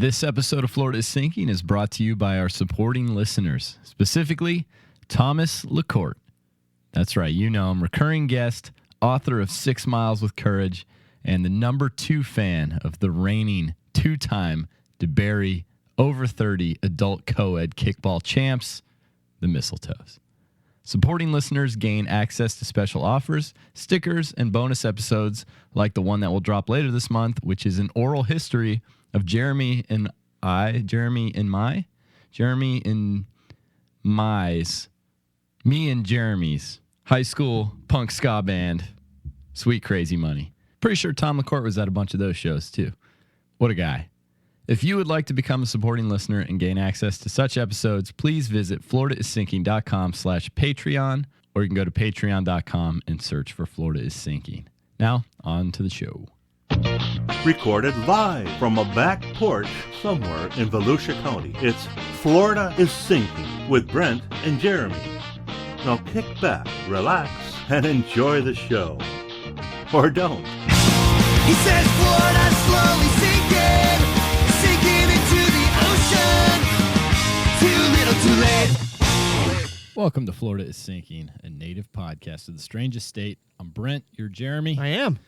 This episode of Florida is Sinking is brought to you by our supporting listeners, specifically Thomas LaCourte. That's right, you know him, recurring guest, author of 6 Miles with Courage, and the #2 fan of the reigning 2-time DeBerry over 30 adult co-ed kickball champs, the Mistletoes. Supporting listeners gain access to special offers, stickers, and bonus episodes like the one that will drop later this month, which is an oral history of Jeremy and Jeremy's high school punk ska band, Sweet Crazy Money. Pretty sure Tom LaCourte was at a bunch of those shows too. What a guy. If you would like to become a supporting listener and gain access to such episodes, please visit floridaissinking.com/Patreon, or you can go to patreon.com and search for Florida is Sinking. Now, on to the show. Recorded live from a back porch somewhere in Volusia County, it's Florida is Sinking with Brent and Jeremy. Now kick back, relax, and enjoy the show. Or don't. He says Florida's slowly sinking into the ocean. Too little, too late. Welcome to Florida is Sinking, a native podcast of the strangest state. I'm Brent, you're Jeremy. I am.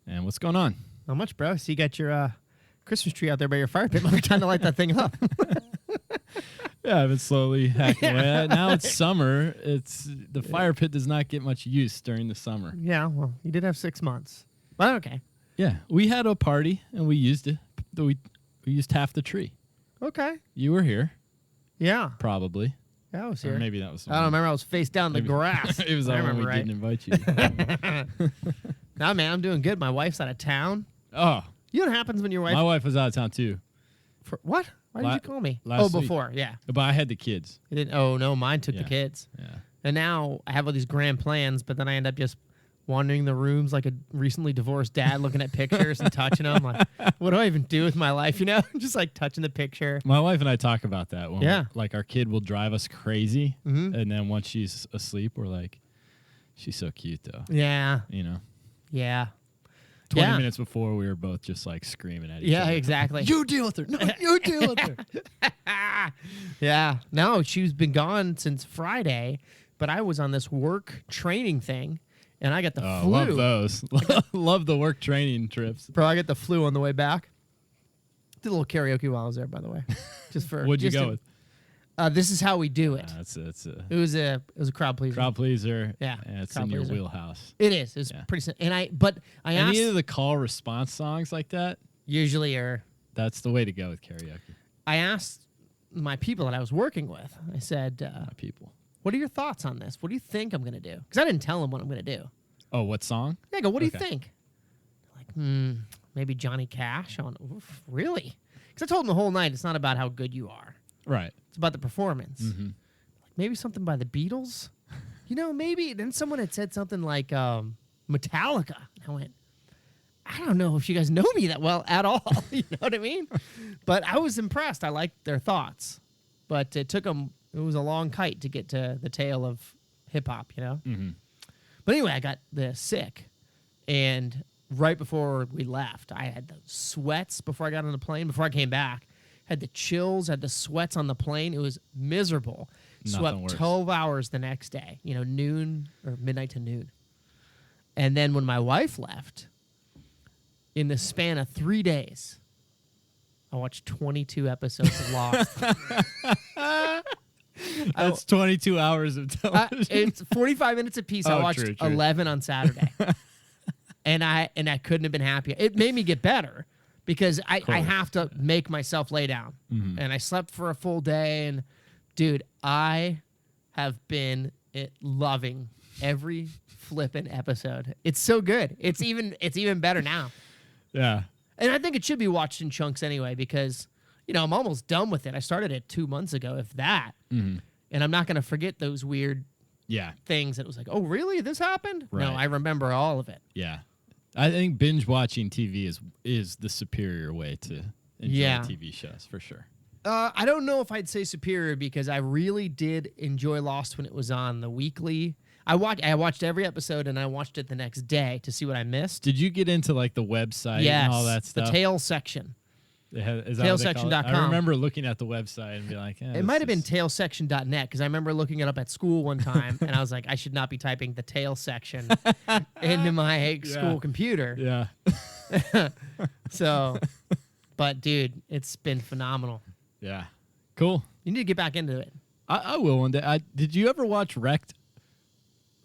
And what's going on? Not much, bro. So you got your Christmas tree out there by your fire pit. Might be time to light that thing up. Yeah, I've been slowly hacking away at it. Now it's summer. The fire pit does not get much use during the summer. Yeah, well, you did have 6 months. But okay. Yeah, we had a party, and we used it. We used half the tree. Okay. You were here, Yeah. probably. Yeah, I was Or here. maybe that was I don't remember. I was face down in the grass. It was I that one we remember didn't invite you. Nah, man, I'm doing good. My wife's out of town. Oh, You know what happens when your wife... my wife was out of town, too. What? Why did you call me? last week. Before. Yeah. But I had the kids. You didn't. Oh, no, mine took the Yeah. kids. Yeah. And now I have all these grand plans, but then I end up just wandering the rooms like a recently divorced dad looking at pictures and touching them. Like, what do I even do with my life, you know? Just like touching the picture. My wife and I talk about that. When Yeah. like our kid will drive us crazy, Mhm. and then once she's asleep, we're like, she's so cute, though. Yeah. You know? Yeah. 20 Yeah. minutes before, we were both just like screaming at each Yeah, other. exactly. You deal with her. No, you deal with her. Yeah. No, she's been gone since Friday, but I was on this work training thing, and I got the Oh, flu. love those. Love the work training trips. Bro, I got the flu on the way back. Did a little karaoke while I was there, by the way. Just for What'd you just go to- with? This is how we do it. That's a It was a crowd pleaser. crowd pleaser. Yeah, and it's crowd in your pleaser. wheelhouse. It is. It's Yeah. pretty simple. And I asked Any of the call response songs like that, usually that's the way to go with karaoke. I asked my people that I was working with. I said, My people. "What are your thoughts on this? What do you think I'm going to do?" Because I didn't tell them what I'm going to do. Oh, what song? Yeah, I go, "What do you Okay. think?" Like, maybe Johnny Cash. I went, "Oof, really?" Because I told them the whole night it's not about how good you are. Right. It's about the performance. Mm-hmm. Like maybe something by the Beatles. You know, maybe. Then someone had said something like Metallica. And I went, I don't know if you guys know me that well at all. You know what I mean? But I was impressed. I liked their thoughts. But it took them, it was a long kite to get to the tail of hip hop, you know? Mm-hmm. But anyway, I got sick. And right before we left, I had the sweats before I got on the plane, before I came back. Had the chills, had the sweats on the plane. It was miserable. Nothing Slept worse. 12 hours the next day, you know, noon or midnight to noon. And then when my wife left, in the span of 3 days, I watched 22 episodes of Lost. That's 22 hours of television. It's 45 minutes apiece. I Oh, watched true. 11 on Saturday. and I couldn't have been happier. It made me get better because I have to make myself lay down. Mm-hmm. And I slept for a full day. And, dude, I have been loving every flippin' episode. It's so good. It's even better now. Yeah. And I think it should be watched in chunks anyway because, you know, I'm almost done with it. I started it 2 months ago, if that. Mm-hmm. And I'm not going to forget those weird Yeah. things that was like, oh, really? This happened? Right. No, I remember all of it. Yeah. I think binge watching TV is the superior way to enjoy Yeah. TV shows, for sure. I don't know if I'd say superior because I really did enjoy Lost when it was on the weekly. I watched every episode and I watched it the next day to see what I missed. Did you get into like the website Yes, and all that stuff? the tail section. Is that what they call it? Tailsection.com. I remember looking at the website and be like, It might have been tailsection.net because I remember looking it up at school one time and I was like, I should not be typing the tail section into my school computer. Yeah. So, but dude, it's been phenomenal. Yeah. Cool. You need to get back into it. I will one day. Did you ever watch Wrecked?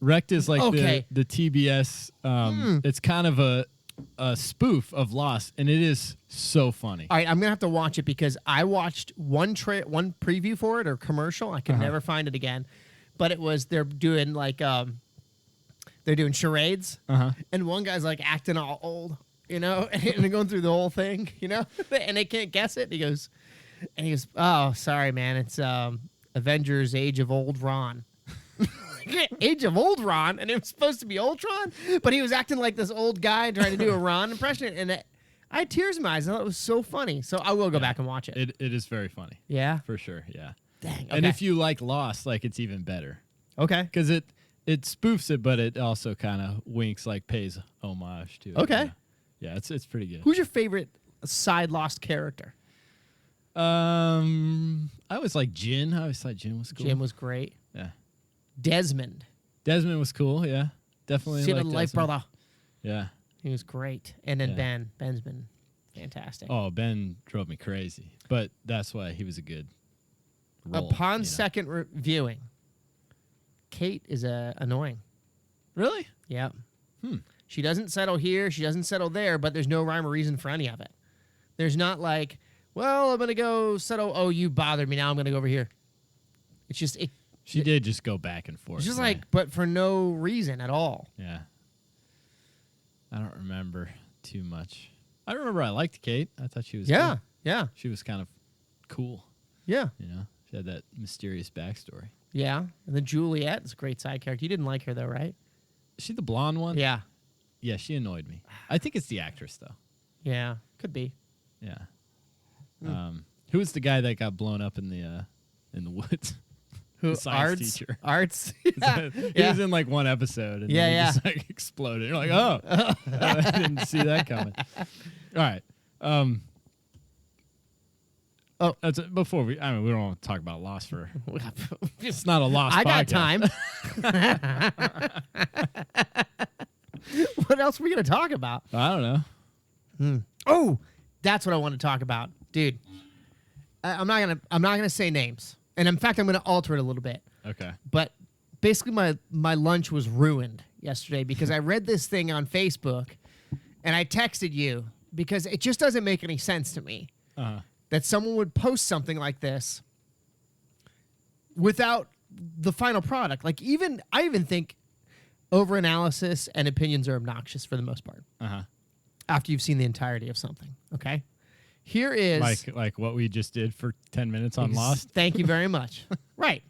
Wrecked is like the TBS. It's kind of a spoof of Lost, and it is so funny. All right, I'm gonna have to watch it because I watched one preview for it or commercial. I can never find it again, but it was they're doing like they're doing charades, and one guy's like acting all old, you know, and they're going through the whole thing, you know, and they can't guess it. And he goes, "Oh, sorry, man, it's Avengers: Age of Ultron." Age of Ultron, and it was supposed to be Ultron, but he was acting like this old guy trying to do a Ron impression, and I had tears in my eyes. I thought it was so funny, so I will go back and watch it. It is very funny. Yeah, for sure. Yeah. Dang. Okay. And if you like Lost, like it's even better. Okay. Because it spoofs it, but it also kind of winks, like pays homage to it. Okay. Yeah, it's pretty good. Who's your favorite side Lost character? I always like Jin. I always thought Jin was cool. Jin was great. Yeah. Desmond was cool. Yeah, definitely. See the liked life Desmond. brother. Yeah. He was great. And then Yeah. Ben's been fantastic. Oh, Ben drove me crazy, but that's why he was a good role, Upon you know? second reviewing, Kate is annoying. Really? Yeah. She doesn't settle here. She doesn't settle there, but there's no rhyme or reason for any of it. There's not like, well, I'm going to go settle. Oh, you bothered me. Now I'm going to go over here. It's just, She did just go back and forth. it's just yeah. like, but for no reason at all. Yeah. I don't remember too much. I remember I liked Kate. I thought she was Yeah. good. Yeah. She was kind of cool, Yeah. you know? She had that mysterious backstory. Yeah. And then Juliet is a great side character. You didn't like her, though, right? Is she the blonde one? Yeah. Yeah, she annoyed me. I think it's the actress, though. Yeah. Could be. Yeah. Who was the guy that got blown up in the woods? Who? The science Arts? teacher. Arts? Yeah. He was in like one episode and then he just like exploded. You're like, oh, I didn't see that coming. All right. That's it. Before we don't want to talk about Lost for. It's not a Lost. I got podcast. time. What else are we gonna talk about? I don't know. Oh, that's what I want to talk about, dude. I'm not gonna say names, and in fact, I'm gonna alter it a little bit. Okay. But basically, my lunch was ruined yesterday because I read this thing on Facebook, and I texted you because it just doesn't make any sense to me that someone would post something like this without the final product. Like I even think overanalysis and opinions are obnoxious for the most part. After you've seen the entirety of something, okay? Here is like what we just did for 10 minutes on Lost. Thank you very much. Right.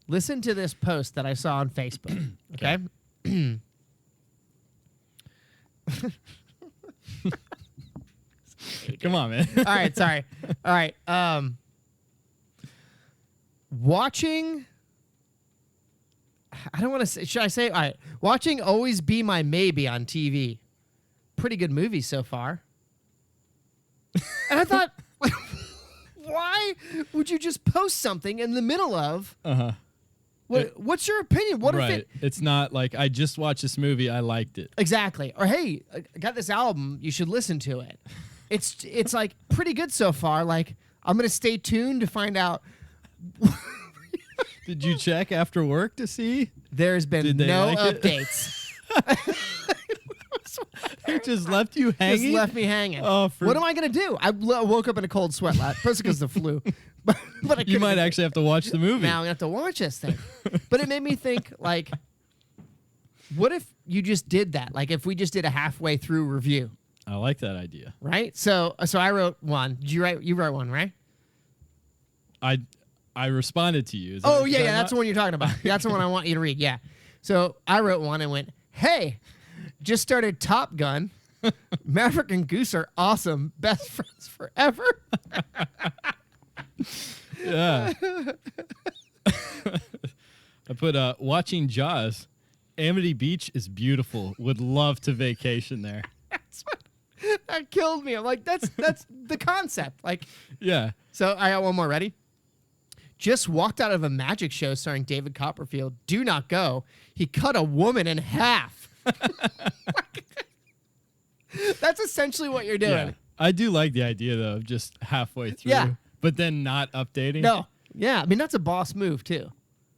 Listen to this post that I saw on Facebook. Okay. Come on, man. All right. Sorry. All right. Watching. I don't want to say. Should I say? All right. Watching Always Be My Maybe on TV. Pretty good movie so far. And I thought, why would you just post something in the middle of? What's your opinion? What if it? It's not like I just watched this movie. I liked it. Exactly. Or hey, I got this album. You should listen to it. It's like pretty good so far. Like I'm gonna stay tuned to find out. Did you check after work to see? There's been no like it? updates. It just left you hanging. Just left me hanging. Oh, what am I gonna do? I woke up in a cold sweat last, first because of the flu. But I You might actually have to watch the movie. Now I'm gonna have to watch this thing. But it made me think, like, what if you just did that? Like, if we just did a halfway through review, I like that idea. right? So I wrote one. Did you write? You wrote one, right? I responded to you. Is that Oh what yeah, you're yeah. talking That's the one you're talking about. That's the one I want you to read. Yeah. So I wrote one and went, "Hey, just started Top Gun. Maverick and Goose are awesome. Best friends forever." Yeah. I put watching Jaws. Amity Beach is beautiful. Would love to vacation there. That killed me. I'm like, that's the concept. Like, Yeah. so I got one more. Ready? Just walked out of a magic show starring David Copperfield. Do not go. He cut a woman in half. That's essentially what you're doing. Yeah. I do like the idea, though, of just halfway through, Yeah. but then not updating. No. Yeah. I mean, that's a boss move, too.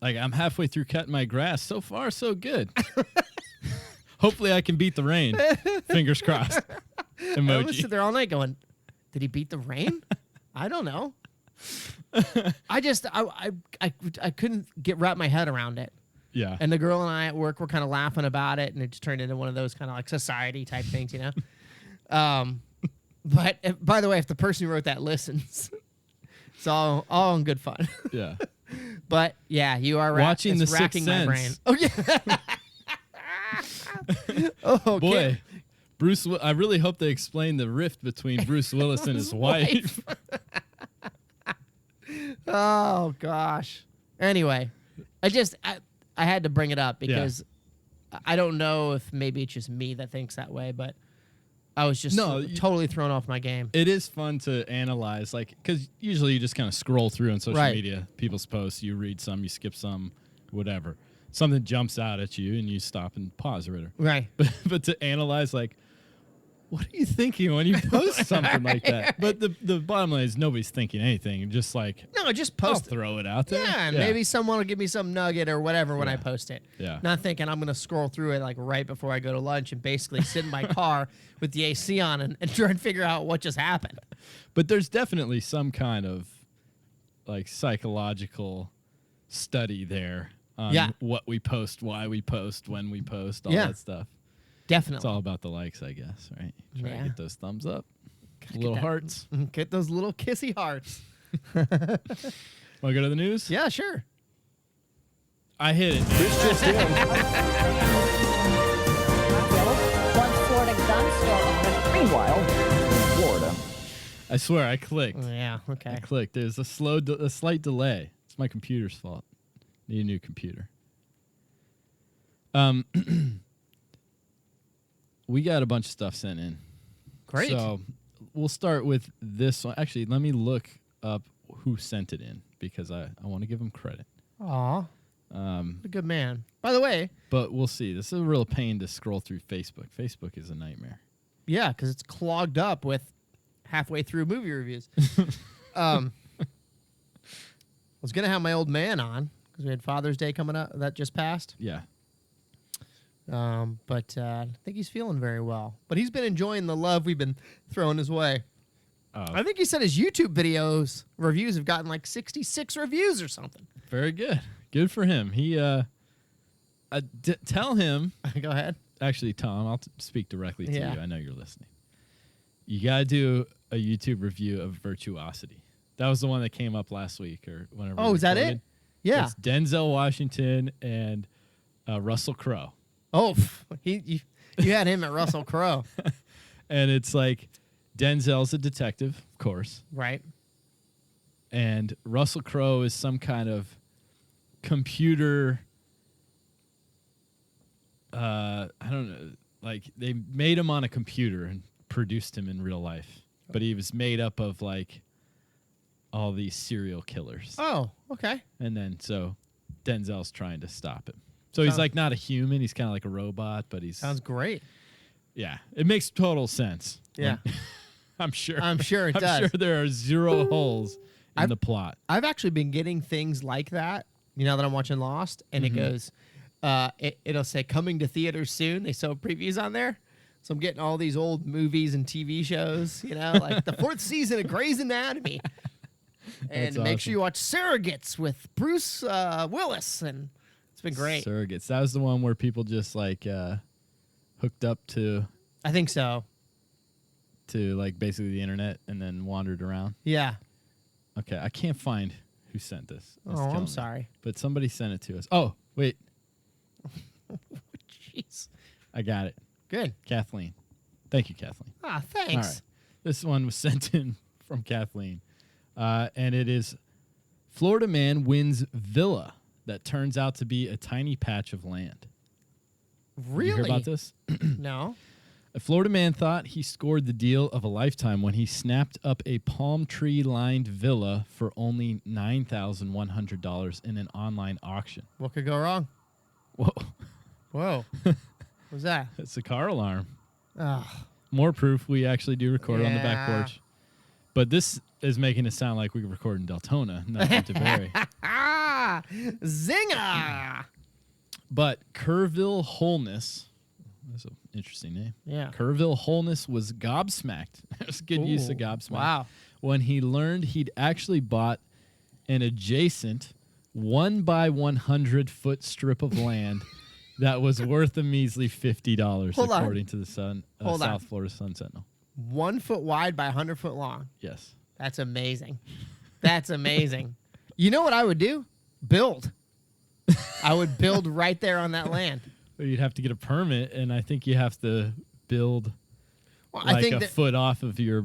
Like, I'm halfway through cutting my grass. So far, so good. Hopefully, I can beat the rain. Fingers crossed. I was Emoji. sitting there all night going, did he beat the rain? I don't know. I couldn't wrap my head around it. Yeah. And the girl and I at work were kind of laughing about it, and it just turned into one of those kind of like society type things, you know? But by the way, if the person who wrote that listens, it's all in good fun. Yeah. But yeah, you are Watching it's The Sixth racking my brain. Sense. Oh yeah. Oh okay. Boy, Bruce. I really hope they explain the rift between Bruce Willis and his wife. Oh gosh. Anyway, I had to bring it up because I don't know if maybe it's just me that thinks that way, but I was just totally thrown off my game. It is fun to analyze, like, because usually you just kind of scroll through on social media, people's posts, you read some, you skip some, whatever. Something jumps out at you, and you stop and pause or whatever. Right. But to analyze, like, what are you thinking when you post something like that? But the bottom line is nobody's thinking anything. Just like, No, just I'll post it. throw it out there. Yeah, and maybe someone will give me some nugget or whatever when I post it. Yeah. Not thinking I'm going to scroll through it like right before I go to lunch and basically sit in my car with the AC on and try and figure out what just happened. But there's definitely some kind of like psychological study there on what we post, why we post, when we post, all that stuff. Definitely. It's all about the likes, I guess, right? Try to get those thumbs up, little that. hearts. Get those little kissy hearts. Want to go to the news? Yeah, sure. I hit it. This just in. One Florida gun store owner. Meanwhile, in Florida. I swear, I clicked. Yeah, okay. I clicked. There's a slight delay. It's my computer's fault. Need a new computer. We got a bunch of stuff sent in. Great. So we'll start with this one. Actually, let me look up who sent it in because I want to give him credit. Aw. What a good man. By the way. But we'll see. This is a real pain to scroll through Facebook. Facebook is a nightmare. Yeah, because it's clogged up with halfway through movie reviews. I was going to have my old man on because we had Father's Day coming up. That just passed. Yeah. But I think he's feeling very well. But he's been enjoying the love we've been throwing his way. I think he said his YouTube videos reviews have gotten like 66 reviews or something. Very good. Good for him. He tell him. Go ahead. Actually, Tom, I'll speak directly to Yeah. you. I know you're listening. You got to do a YouTube review of Virtuosity. That was the one that came up last week or whenever. Oh, is that it? Yeah. It's Denzel Washington and Russell Crowe. Oh, you had him at Russell Crowe. And it's like Denzel's a detective, of course. Right. And Russell Crowe is some kind of computer. I don't know. Like they made him on a computer and produced him in real life, but he was made up of like all these serial killers. Oh, okay. And then so Denzel's trying to stop him. So he's like not a human. He's kind of like a robot, but he's Sounds great. Yeah, it makes total sense. Yeah. I'm sure. I'm sure it does. I'm sure there are zero holes in the plot. I've actually been getting things like that, you know, that I'm watching Lost, and it goes, it'll say coming to theaters soon. They show previews on there. So I'm getting all these old movies and TV shows, you know, like the 4th season of Grey's Anatomy. And make sure you watch Surrogates with Bruce Willis. And it's been great. Surrogates. That was the one where people just like hooked up to I think so. like basically the internet and then wandered around. Yeah. Okay, I can't find who sent this. It's killing I'm me. sorry. But somebody sent it to us. Oh, wait. Jeez. I got it. Good. Kathleen. Thank you, Kathleen. Ah, thanks. All right. This one was sent in from Kathleen. And it is Florida man wins villa that turns out to be a tiny patch of land. Really? You hear about this? No. A Florida man thought he scored the deal of a lifetime when he snapped up a palm tree-lined villa for only $9,100 in an online auction. What could go wrong? Whoa. Whoa. What's that? It's a car alarm. Oh, More proof we actually do record on the back Yeah. porch. But this is making it sound like we record in Deltona, not in Tiberi. zinger! But Kerrville Holness, that's an interesting name. Yeah. Kerrville Holness was gobsmacked. That's good use of Ooh, gobsmacked. wow. When he learned he'd actually bought an adjacent 1 by 100 foot strip of land that was worth a measly $50, Hold on. according to the Hold on. South Florida Sun Sentinel. 1 foot wide by 100 foot long. Yes. That's amazing. That's amazing. You know what I would do? Build. I would build right there on that land. Well, you'd have to get a permit, and I think you have to build Well, like I think a that foot off of your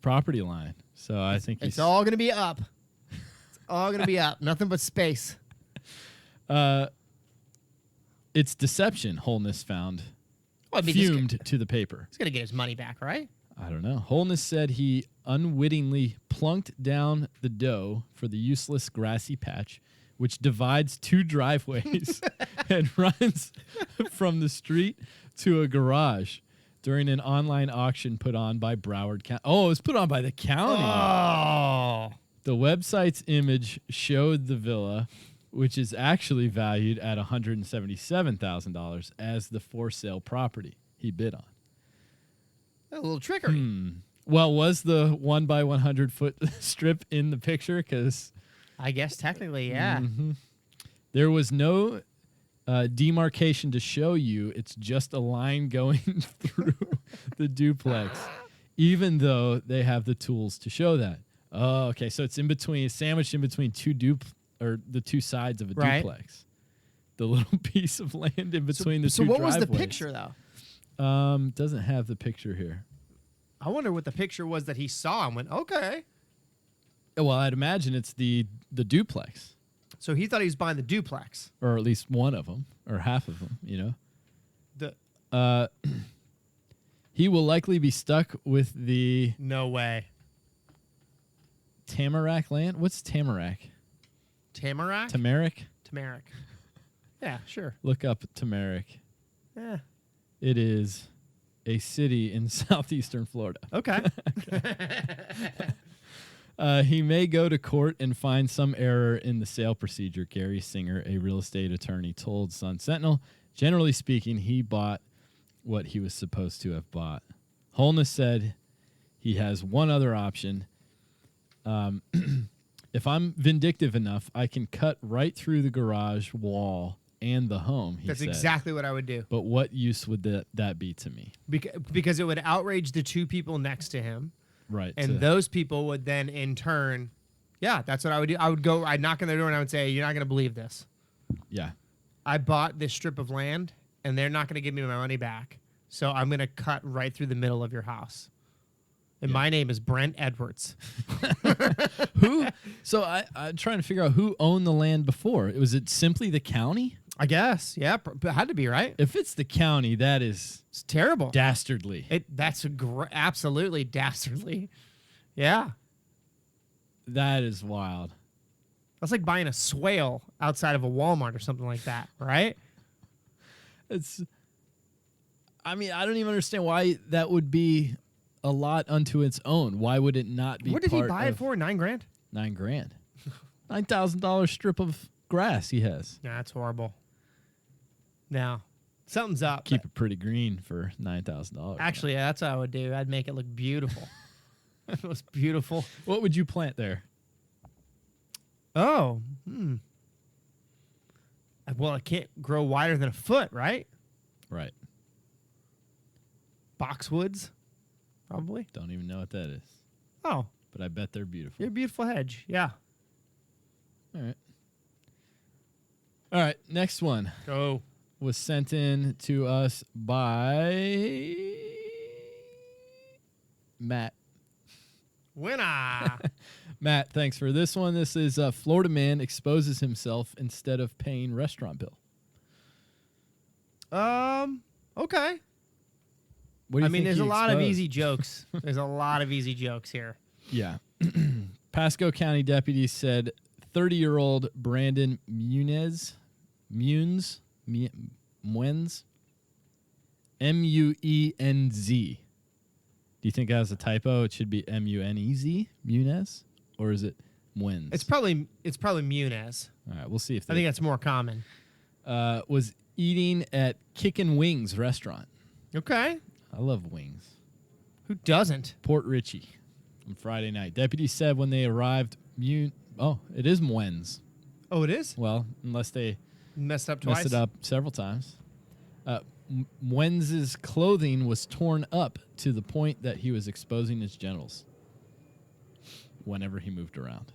property line. So I think it's all going to be up. It's all going to be up. Nothing but space. It's deception, Holness found. Well, I mean, Fumed to the paper. He's going to get his money back, right? I don't know. Holness said he unwittingly plunked down the dough for the useless grassy patch, which divides 2 driveways and runs from the street to a garage during an online auction put on by Broward County. Oh, it was put on by the county. Oh. The website's image showed the villa, which is actually valued at $177,000 as the for sale property he bid on. A little trickery. Well, was the 1 by 100 foot strip in the picture? Because I guess technically, yeah. there was no demarcation to show you. It's just a line going through the duplex, even though they have the tools to show that. Oh, okay. So it's in between, sandwiched in between the two sides of a Right. duplex. The little piece of land in between the two So what was the driveways. picture, though? Doesn't have the picture here. I wonder what the picture was that he saw and went, okay. Well, I'd imagine it's the duplex, So he thought he was buying the duplex. or at least one of them, or half of them. The He will likely be stuck with the No way. Tamarack land. What's Tamarack? Tamarack? Tamarack? Tamarack. Yeah, sure. Look up Tamarack. Yeah. It is a city in southeastern Florida. Okay. He may go to court and find some error in the sale procedure, Gary Singer, a real estate attorney, told Sun Sentinel. Generally speaking, he bought what he was supposed to have bought. Holness said he has one other option. If I'm vindictive enough, I can cut right through the garage wall and the home, he That's said. exactly what I would do. But what use would that be to me? Because it would outrage the 2 people next to him. Right. And those people would then, in turn, yeah, that's what I would do. I'd knock on their door and I would say, you're not going to believe this. Yeah. I bought this strip of land and they're not going to give me my money back. So I'm going to cut right through the middle of your house. And my name is Brent Edwards. Who? So I'm trying to figure out who owned the land before. Was it simply the county? I guess. Yeah. But it had to be, right? If it's the county, that is It's terrible. dastardly. That's absolutely dastardly. Yeah. That is wild. That's like buying a swale outside of a Walmart or something like that, right? I mean, I don't even understand why that would be a lot unto its own. Why would it not be What did he part buy it of for? $9,000? $9,000. $9,000 strip of grass he has. Nah, that's horrible. Now, something's up. Keep it pretty green for $9,000. Actually, yeah, that's what I would do. I'd make it look beautiful. It was beautiful. What would you plant there? Oh, well, it can't grow wider than a foot, right? Right. Boxwoods, probably. Don't even know what that is. Oh, But I bet they're beautiful. you're a beautiful hedge. Yeah. All right. All right. Next one Go. was sent in to us by Matt. Winner. Matt, thanks for this one. This is Florida man exposes himself instead of paying restaurant bill. Okay. What do you I mean, think there's he a lot of exposed? easy jokes. There's a lot of easy jokes here. Yeah. Pasco County deputies said 30-year-old Brandon Muenz, M-U-E-N-Z. Do you think that was a typo? It should be M-U-N-E-Z, Munez? Or is it Muenz? It's probably Munez. All right, we'll see if I think that's more common. was eating at Kickin' Wings restaurant. Okay. I love wings. Who doesn't? Port Richey on Friday night. Deputies said when they arrived, it is Muenz. Oh, it is? Well, unless they Messed up twice? messed it up several times. Muenz's clothing was torn up to the point that he was exposing his genitals whenever he moved around.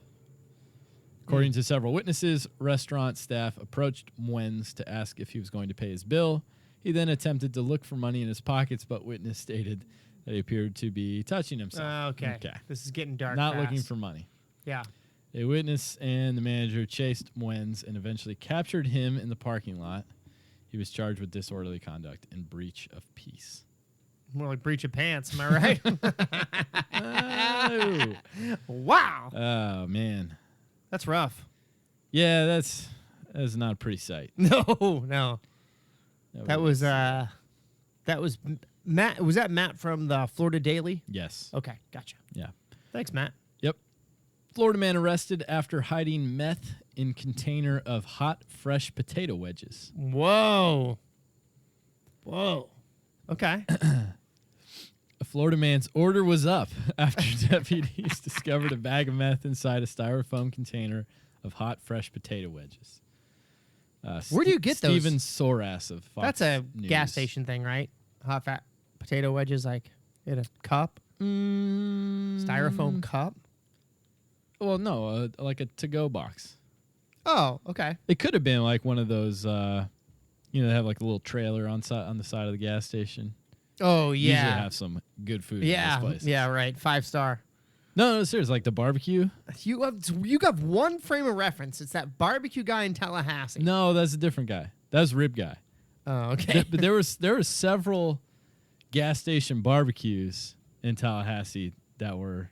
According to several witnesses, restaurant staff approached Muenz to ask if he was going to pay his bill. He then attempted to look for money in his pockets, but witness stated that he appeared to be touching himself. Okay. This is getting dark Not fast. looking for money. Yeah. A witness and the manager chased Muenz and eventually captured him in the parking lot. He was charged with disorderly conduct and breach of peace. More like breach of pants, am I right? Wow. Oh, man. That's rough. Yeah, that's not a pretty sight. No. That was Matt. Was that Matt from the Florida Daily? Yes. Okay, gotcha. Yeah. Thanks, Matt. Yep. Florida man arrested after hiding meth in container of hot, fresh potato wedges. Whoa. Okay. A Florida man's order was up after deputies discovered a bag of meth inside a styrofoam container of hot, fresh potato wedges. Where do you get those? Steven Soras of Fox That's a News. gas station thing, right? Hot fat potato wedges, like in a cup, styrofoam cup. Well, no, like a to-go box. Oh, okay. It could have been like one of those, they have like a little trailer on the side of the gas station. Oh yeah. Usually have some good food. in those places. Yeah, right. 5-star. No, seriously, like the barbecue. You got one frame of reference. It's that barbecue guy in Tallahassee. No, that's a different guy. That's Rib Guy. Oh, okay. But there were several gas station barbecues in Tallahassee that were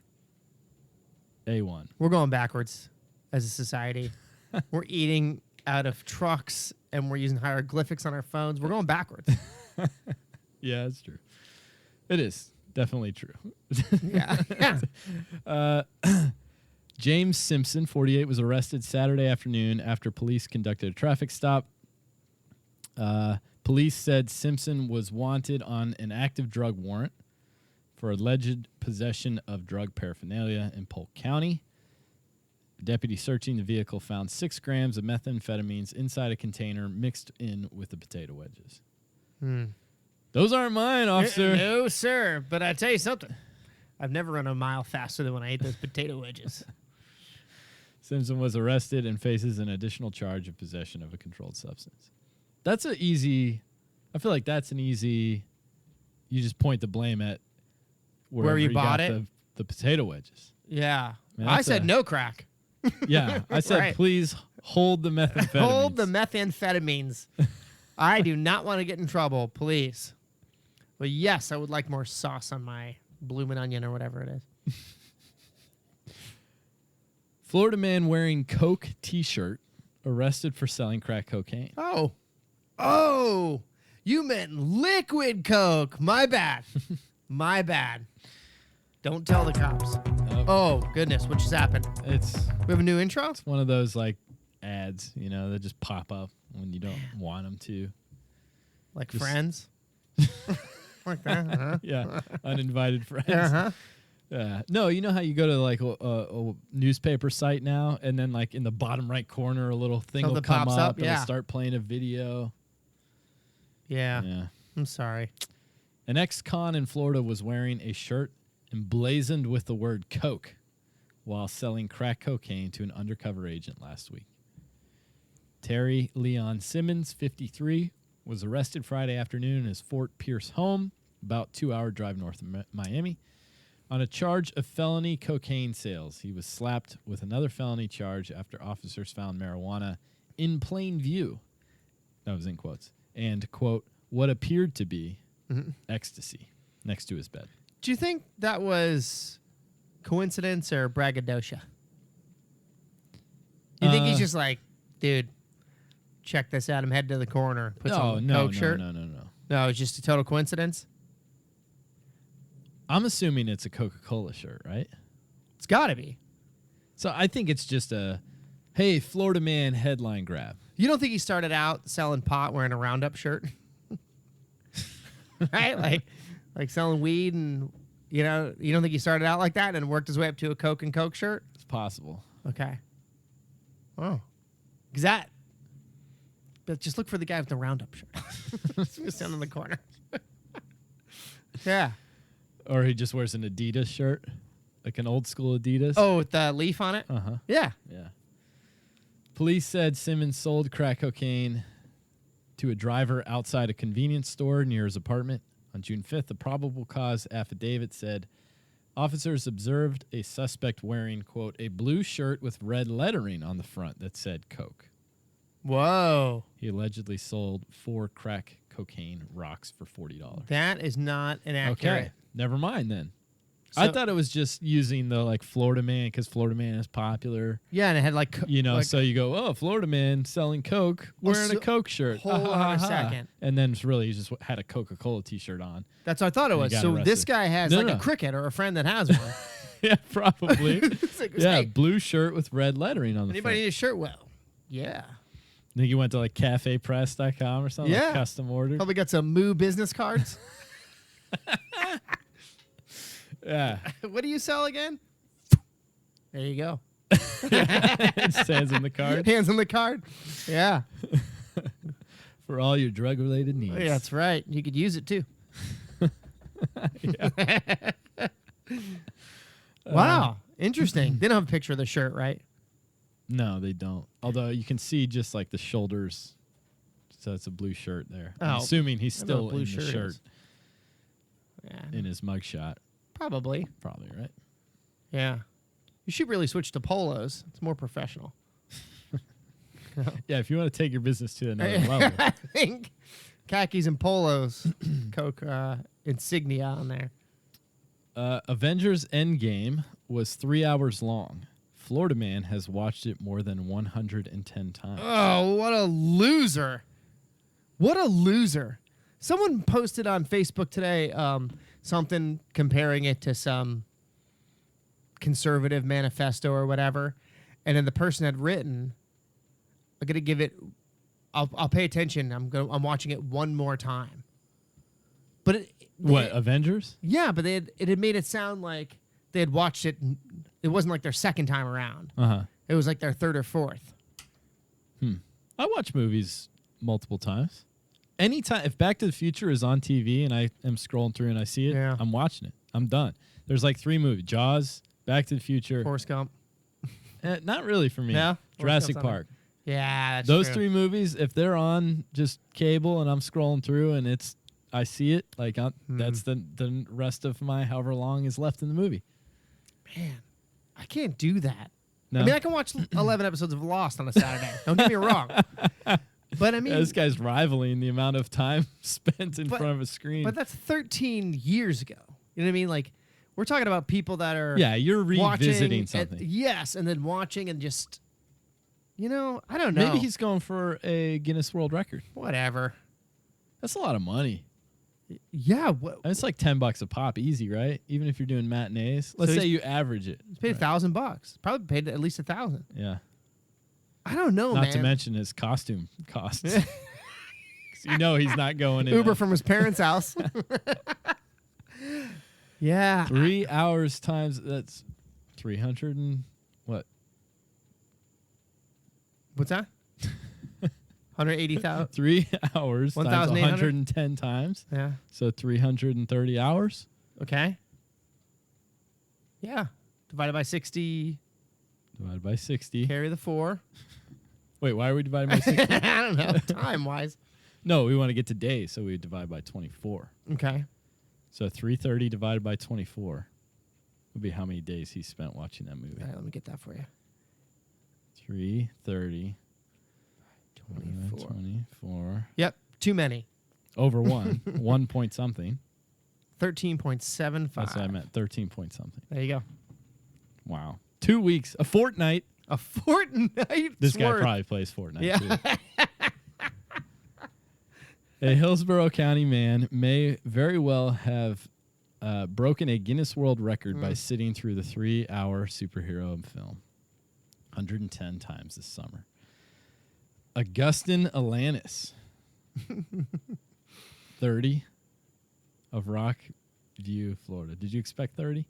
A1. We're going backwards as a society. We're eating out of trucks and we're using hieroglyphics on our phones. We're going backwards. Yeah, that's true. It is definitely true. Yeah. James Simpson, 48, was arrested Saturday afternoon after police conducted a traffic stop. Police said Simpson was wanted on an active drug warrant for alleged possession of drug paraphernalia in Polk County. A deputy searching the vehicle found 6 grams of methamphetamines inside a container mixed in with the potato wedges. Those aren't mine, officer. No, sir. But I tell you something. I've never run a mile faster than when I ate those potato wedges. Simpson was arrested and faces an additional charge of possession of a controlled substance. I feel like that's an easy, you just point the blame at Where you bought got it? The potato wedges. Yeah. Man, I that's said no crack. Yeah, I said, Right. please hold the methamphetamines. Hold the methamphetamines. I do not want to get in trouble, please. But yes, I would like more sauce on my bloomin' onion or whatever it is. Florida man wearing Coke T-shirt arrested for selling crack cocaine. Oh, you meant liquid Coke. My bad. My bad. Don't tell the cops. Oh, goodness. What just happened? It's We have a new intro? one of those like ads, that just pop up when you don't want them to. Like Just- Friends? Like that, huh? Yeah, uninvited friends. Uh-huh. Yeah. No, you know how you go to like a newspaper site now, and then like in the bottom right corner, a little thing will Something come pops up. up, It'll yeah. start playing a video. Yeah. Yeah. I'm sorry. An ex-con in Florida was wearing a shirt emblazoned with the word Coke while selling crack cocaine to an undercover agent last week. Terry Leon Simmons, 53, was arrested Friday afternoon in his Fort Pierce home, about 2-hour drive north of Miami, on a charge of felony cocaine sales. He was slapped with another felony charge after officers found marijuana in plain view. That was in quotes. And, quote, what appeared to be ecstasy. next to his bed. Do you think that was coincidence or braggadocio? You think he's just like, dude, check this out. I'm headed to the corner. Put on a Coke shirt. No. No, it's just a total coincidence. I'm assuming it's a Coca-Cola shirt, right? It's got to be. So I think it's just a, hey, Florida man headline grab. You don't think he started out selling pot wearing a Roundup shirt? Right? Like selling weed and, you don't think he started out like that and worked his way up to a Coke and Coke shirt? It's possible. Okay. Oh. But just look for the guy with the Roundup shirt. Just down in the corner. Yeah. Or he just wears an Adidas shirt, like an old school Adidas. Oh, with the leaf on it? Uh-huh. Yeah. Yeah. Police said Simmons sold crack cocaine to a driver outside a convenience store near his apartment. On June 5th, the probable cause affidavit said officers observed a suspect wearing, quote, a blue shirt with red lettering on the front that said Coke. Whoa. He allegedly sold 4 crack cocaine rocks for $40. That is not inaccurate. Okay, never mind then. So- I thought it was just using the Florida man because Florida man is popular. Yeah, and it had like So you go, oh, Florida man selling Coke, wearing a Coke shirt. Hold on a second. And then really he just had a Coca-Cola T-shirt on. That's what I thought it And he was. got So arrested. this guy has No, a no. cricket or a friend that has one. Yeah, probably. It's like, Yeah, hey, blue shirt with red lettering on the anybody front. need a shirt? Well, yeah. I think you went to cafepress.com or something, Yeah. custom order. Probably got some Moo business cards. Yeah. What do you sell again? There you go. It says in the card. Hands on the card. Yeah. For all your drug-related needs. Yeah, that's right. You could use it too. Wow. Interesting. They don't have a picture of the shirt, right? No, they don't. Although you can see just the shoulders. So it's a blue shirt there. I'm Oh, assuming he's I know still what blue in the shirt shirt is. Yeah. in his mugshot. Probably. Probably, right? Yeah. You should really switch to polos. It's more professional. Yeah, if you want to take your business to another level. I think khakis and polos, Coke insignia on there. Avengers Endgame was 3 hours long. Florida man has watched it more than 110 times. Oh, what a loser. What a loser. Someone posted on Facebook today something comparing it to some conservative manifesto or whatever. And then the person had written, I'm going to give it, I'll pay attention. I'm watching it one more time. But What, Avengers? Yeah, but it had made it sound like they had watched it. It wasn't like their second time around. Uh-huh. It was like their third or fourth. I watch movies multiple times. Anytime, if Back to the Future is on TV and I am scrolling through and I see it, Yeah. I'm watching it. I'm done. There's 3 movies. Jaws, Back to the Future. Forrest Gump. Not really for me. No? Jurassic Forrest Gump's on Park. Yeah, that's Those true. 3 movies, if they're on just cable and I'm scrolling through and I see it, that's the rest of my however long is left in the movie. Man, I can't do that. No? I mean, I can watch 11 episodes of Lost on a Saturday. Don't get me wrong. But I mean, Yeah, this guy's rivaling the amount of time spent in front of a screen. but that's 13 years ago. You know what I mean? Like, we're talking about people that are Yeah, you're revisiting watching something. yes, and then watching and just, I don't know. Maybe he's going for a Guinness World Record. whatever. That's a lot of money. Yeah, what? It's $10 a pop, easy, right? Even if you're doing matinees. Let's he's- say you average it. He's paid $1,000. Probably paid at least $1,000. Yeah. I don't know, Not man. to mention his costume costs. 'Cause he's not going in. Uber from his parents' house. Yeah. 3 hours times, that's 300 and what? What's that? 180,000. 3 hours times 1,800? 110 times. Yeah. So 330 hours. Okay. Yeah. Divided by 60. Divided by 60. Carry the 4. Wait, why are we dividing by 60? I don't know. Time wise. No, we want to get to days, so we divide by 24. Okay. So 330 divided by 24 would be how many days he spent watching that movie. All right, let me get that for you. 330 24. 24 Yep. Too many. over 1. 1 point something. 13.75. That's what I meant. 13 point something. There you go. Wow. 2 weeks, a fortnight. A fortnight. This guy probably plays Fortnite Yeah. too. A Hillsborough County man may very well have broken a Guinness World Record by sitting through the 3-hour superhero film 110 times this summer. Augustin Alanis, 30, of Rockview, Florida. Did you expect 30?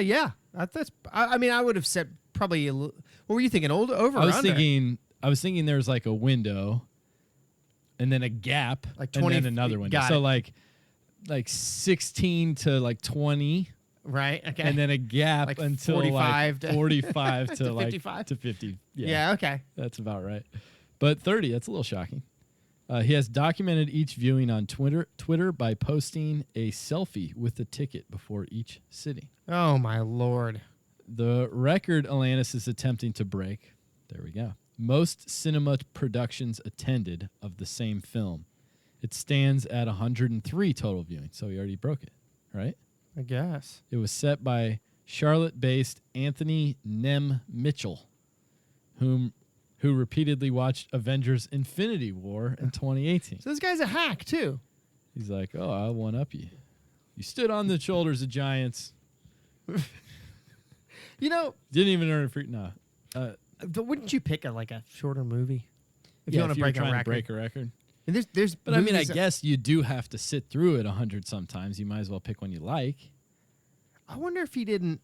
Yeah. That's. I mean, I would have said probably. What were you thinking? Over or I was under? thinking there was like a window, and then a gap, Like 20 and then another window. got So it. like 16 to like 20. Right. Okay. And then a gap Like until 45 like to 45 to, to like 55? to 50. yeah. Okay. That's about right. But 30, that's a little shocking. He has documented each viewing on Twitter by posting a selfie with the ticket before each sitting. Oh my lord. The record Alanis is attempting to break, there we go, most cinema productions attended of the same film. It stands at 103 total viewings, so he already broke it, right? I guess. It was set by Charlotte-based Anthony Nem Mitchell, who repeatedly watched Avengers Infinity War in 2018. So this guy's a hack too. He's like, oh, I'll one-up you. You stood on the shoulders of giants. You know, Didn't even earn a free... No. but wouldn't you pick a shorter movie if Yeah, you want if to you're break a trying to record? break a record. And there's But I mean, I movies- guess you do have to sit through it 100 sometimes. You might as well pick one you like. I wonder if he didn't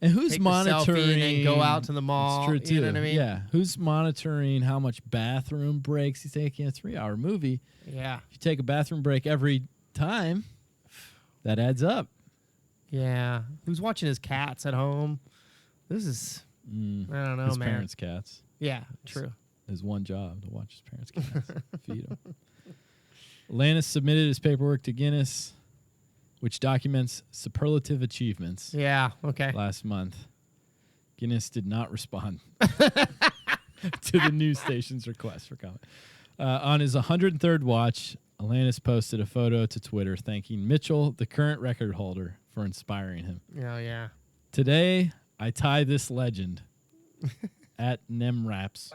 And who's take the monitoring? selfie and then go out to the mall. It's true too. You know what I mean? Yeah. Who's monitoring how much bathroom breaks he's taking in a 3-hour movie? Yeah. If you take a bathroom break every time, that adds up. Yeah. Who's watching his cats at home? This is I don't know, His man. parents' cats. Yeah, true. His one job to watch his parents' cats, feed them. Alanis submitted his paperwork to Guinness, which documents superlative achievements. Yeah, okay. Last month. Guinness did not respond to the news station's request for comment. On his 103rd watch, Alanis posted a photo to Twitter thanking Mitchell, the current record holder, for inspiring him. Oh, yeah. Today, I tie this legend at NemRaps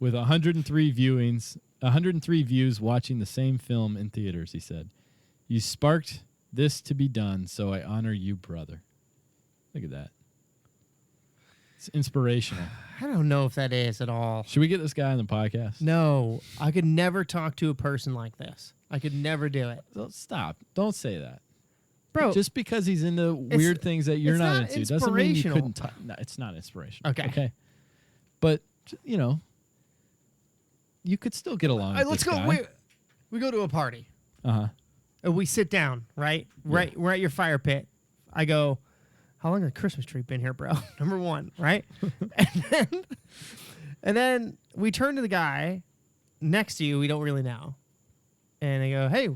with 103 views watching the same film in theaters, he said. You sparked this to be done, so I honor you, brother. Look at that. It's inspirational. I don't know if that is at all. Should we get this guy on the podcast? No, I could never talk to a person like this. I could never do it. Stop. Don't say that. Bro, Just because he's into weird things that you're it's not not into doesn't mean you inspirational. couldn't. No, it's not inspirational. Okay. But, you know, you could still get along all right, with let's this go. guy. We go to a party. Uh-huh. And we sit down, right? Right. We're at your fire pit. I go, how long has the Christmas tree been here, bro? Number one, right? and then we turn to the guy next to you we don't really know. And I go, hey,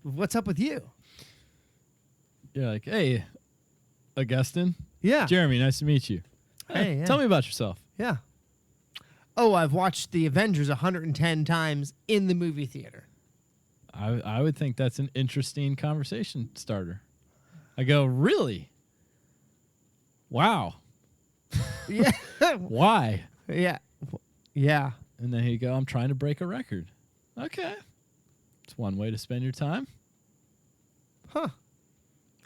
what's up with you? You're like, hey, Augustine. Yeah. Jeremy, nice to meet you. Hey, yeah. Tell me about yourself. Yeah. Oh, I've watched the Avengers 110 times in the movie theater. I would think that's an interesting conversation starter. I go, really? Wow. Yeah. Why? Yeah. Yeah. And then he'd go, I'm trying to break a record. Okay. It's one way to spend your time. Huh.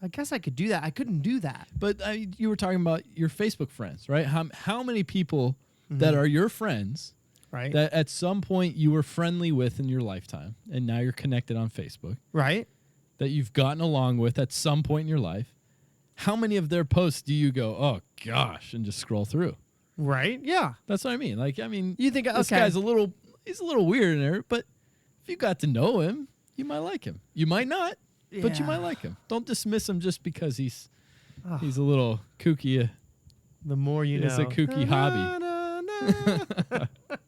I guess I could do that. I couldn't do that. But you were talking about your Facebook friends, right? How many people that are your friends Right. that at some point you were friendly with in your lifetime, and now you're connected on Facebook, Right. that you've gotten along with at some point in your life, how many of their posts do you go, oh, gosh, and just scroll through? Right. Yeah. That's what I mean. Like, I mean, You think, this okay. guy's he's a little weird in there, but if you got to know him, you might like him. You might not, but you Yeah. might like him. Don't dismiss him just because he's a little kooky. The more you know. It's a kooky hobby.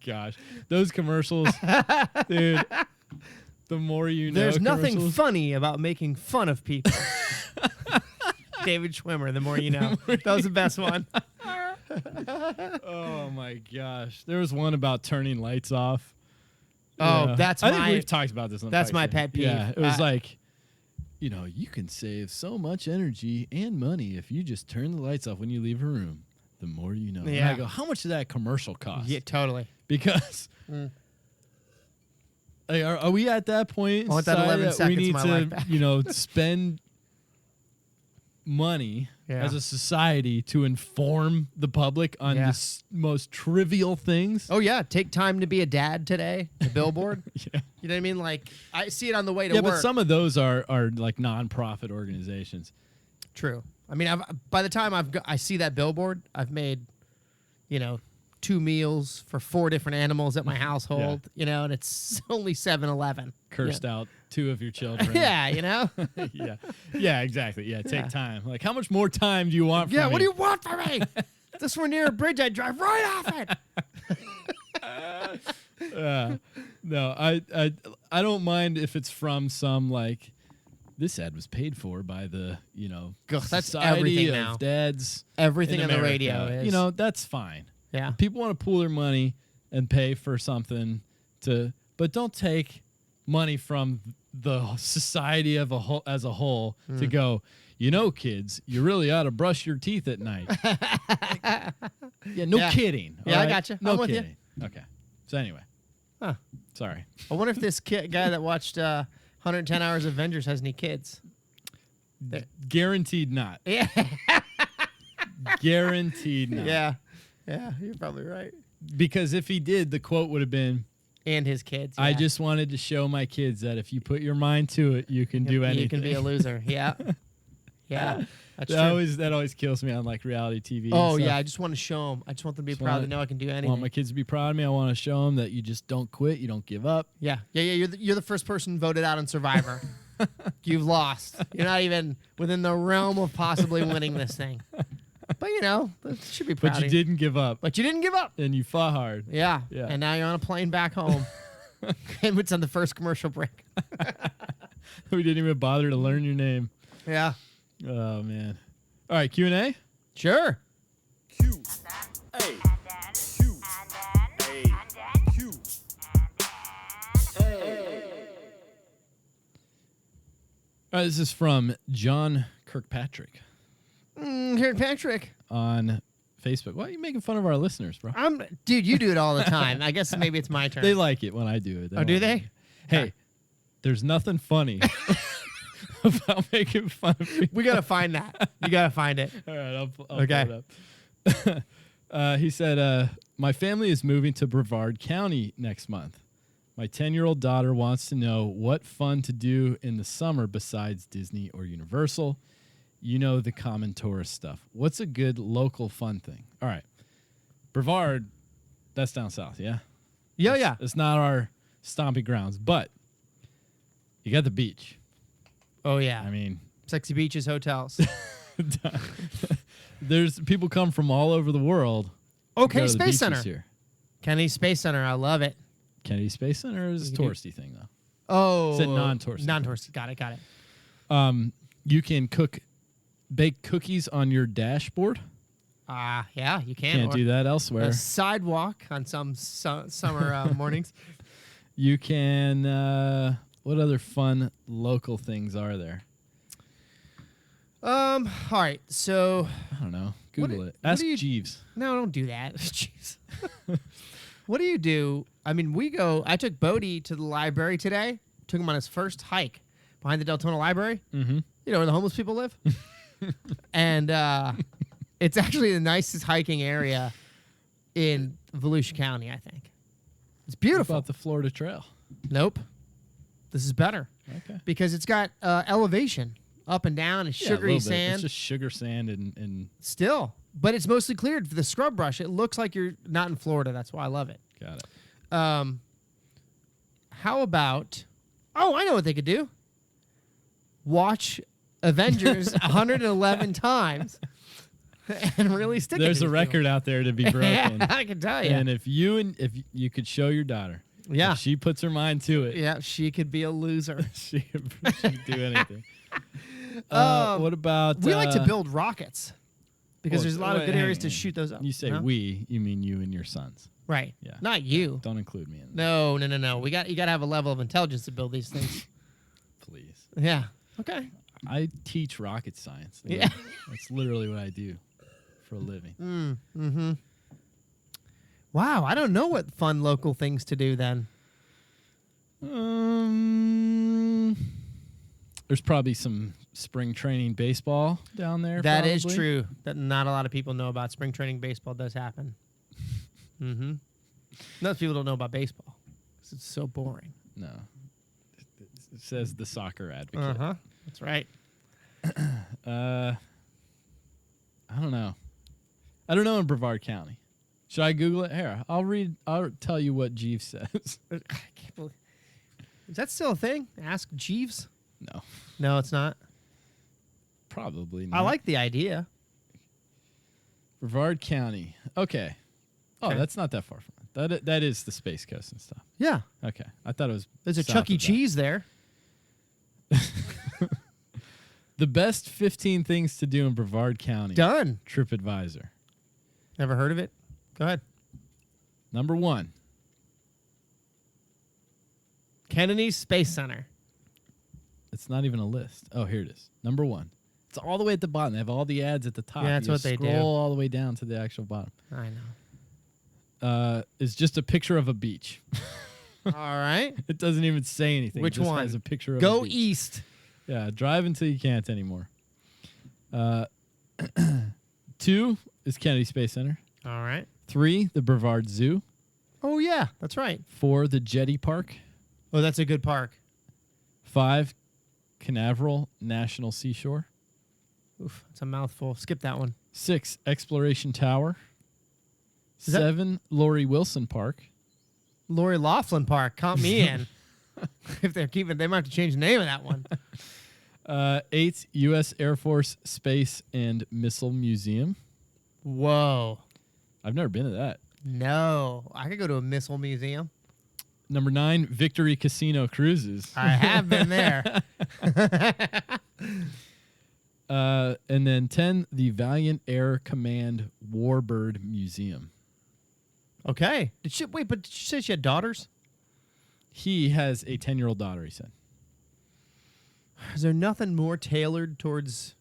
Gosh, those commercials, dude. The more you know. There's nothing commercials. funny about making fun of people. David Schwimmer, the more you know. That was the best one. Oh my gosh, there was one about turning lights off, Oh, Yeah. that's I my. think we've talked about this. On That's Fight my Show. pet peeve. Yeah, it was like, you can save so much energy and money if you just turn the lights off when you leave a room. The more you know. And Yeah. I go, how much did that commercial cost? Yeah, totally. Because like, are we at that point? I want that 11 we seconds of need my to, life back. spend money Yeah. as a society to inform the public on Yeah. the most trivial things. Oh yeah, take time to be a dad today. The billboard. Yeah. You know what I mean? Like I see it on the way to Yeah, work. but some of those are like nonprofit organizations. True. I mean, by the time I see that billboard, I've made, 2 meals for 4 different animals at my household. And it's only 7-Eleven. Cursed out 2 of your children. Yeah, yeah. Yeah, exactly. Yeah, take Yeah. time. Like, how much more time do you want from Yeah, me? what do you want from me? If this were near a bridge, I'd drive right off it. No, I don't mind if it's from some, like, this ad was paid for by the, Ugh, that's Society everything of now. Dads Everything in on the America. radio is. That's fine. Yeah. People want to pool their money and pay for something but don't take money from the society as a whole to go, kids, you really ought to brush your teeth at night. No Yeah. kidding. Yeah, all I right? gotcha. No I'm with you. kidding. Okay. So anyway. Huh. Sorry. I wonder if this guy that watched 110 Hours of Avengers has any kids. Guaranteed not. Yeah. Guaranteed not. Yeah. Yeah, you're probably right. Because if he did, the quote would have been, And his kids. I yeah. just wanted to show my kids that if you put your mind to it, you can do anything. You can be a loser. Yeah. Yeah. That's That true. always kills me on like reality TV. and Oh, stuff. yeah. I just want to show them. I just want them to be Just proud wanna- to know I can do I anything. want my kids to be proud of me. I want to show them that you just don't quit. You don't give up. Yeah. You're the first person voted out on Survivor. You've lost. You're not even within the realm of possibly winning this thing. But, that should be proud But you of didn't give up. But you didn't give up. And you fought hard. Yeah. Yeah. And now you're on a plane back home. And it's on the first commercial break. We didn't even bother to learn your name. Yeah. Oh, man. All right, Q&A? Sure. All right, this is from John Kirkpatrick Kirkpatrick. on Facebook. Why are you making fun of our listeners, bro? Dude, you do it all the time. I guess maybe it's my turn. They like it when I do it. Oh, do like they? it. Hey, there's nothing funny about making fun of people. We got to find that. You got to find it. All right, I'll Okay. pull it up. He said, my family is moving to Brevard County next month. My 10-year-old daughter wants to know what fun to do in the summer besides Disney or Universal. The common tourist stuff. What's a good local fun thing? All right. Brevard, that's down south, yeah? Yeah. It's not our stomping grounds, but you got the beach. Oh, yeah. I mean, Sexy beaches, hotels. there's people come from all over the world. to Okay, go to the Space beaches Center. Here. Kennedy Space Center. I love it. Kennedy Space Center is a You can do- touristy thing, though. Oh. Said non-touristy. Non-touristy. Got it. You can bake cookies on your dashboard. Yeah, you can. Can't Or do that a elsewhere. sidewalk on some summer mornings. You can. What other fun local things are there? All right. So, I don't know. What Google do- it. what Ask do you- Jeeves. no, don't do that. Jeez. What do you do? I mean, I took Bodie to the library today. Took him on his first hike behind the Deltona Library. Mm-hmm. Where the homeless people live. And it's actually the nicest hiking area in Volusia County, I think. It's What beautiful. about the Florida Trail? Nope. This is better Okay. because it's got elevation up and down and Yeah, a sugary little bit. sand. It's just sugar sand and Still. But it's mostly cleared for the scrub brush. It looks like you're not in Florida. That's why I love it. got it. How about... Oh, I know what they could do. Watch Avengers 111 times and really stick it There's to a these record out there to be people. broken. I can tell you. And if you could show your daughter, Yeah. if she puts her mind to it, Yeah, she could be a loser. she could do anything. Um, What about? We like to build rockets. because Well, there's a lot of wait, good hang areas on, to hang on. shoot those up. You say no? we, you mean you and your sons. Right. Yeah. Not you. Don't include me in that, No. You got to have a level of intelligence to build these things. please. Yeah. Okay. I teach rocket science. Yeah. That's literally what I do for a living. Mm-hmm. Wow, I don't know what fun local things to do then. There's probably some spring training baseball down there. That is probably. true. That not a lot of people know about. Spring training baseball does happen. Mm-hmm. Most people don't know about baseball because it's so boring. No. It says the soccer advocate. Uh-huh. That's right. I don't know. I don't know in Brevard County. Should I Google it? Here, I'll tell you what Jeeves says. I can't believe. Is that still a thing? Ask Jeeves? No, No, it's not. probably not. I like the idea. Brevard County. Okay. Oh, Okay. that's not that far from it. That is the Space Coast and stuff. Yeah. Okay. I thought it was There's a south Chuck E. of that. Cheese there. The best 15 things to do in Brevard County. Done. TripAdvisor. Never heard of it? Go ahead. Number 1. Kennedy Space Center. It's not even a list. Oh, here it is. Number 1. It's all the way at the bottom. They have all the ads at the top. Yeah, that's You what they do. Scroll all the way down to the actual bottom. I know. It's just a picture of a beach. All right. It doesn't even say anything. Which it just one? has a picture of a Go beach. east. Yeah, drive until you can't anymore. 2 is Kennedy Space Center. All right. 3, the Brevard Zoo. Oh, yeah. That's right. 4, the Jetty Park. Oh, that's a good park. 5, Canaveral National Seashore. Oof, that's a mouthful. Skip that one. 6, Exploration Tower. Is that- 7, Lori Wilson Park. Lori Laughlin Park. Count me in. If they're keeping, they might have to change the name of that one. 8, U.S. Air Force Space and Missile Museum. Whoa. I've never been to that. No. I could go to a missile museum. Number 9, Victory Casino Cruises. I have been there. And then 10, the Valiant Air Command Warbird Museum. Okay. Did she say she had daughters? He has a 10-year-old daughter, he said. Is there nothing more tailored towards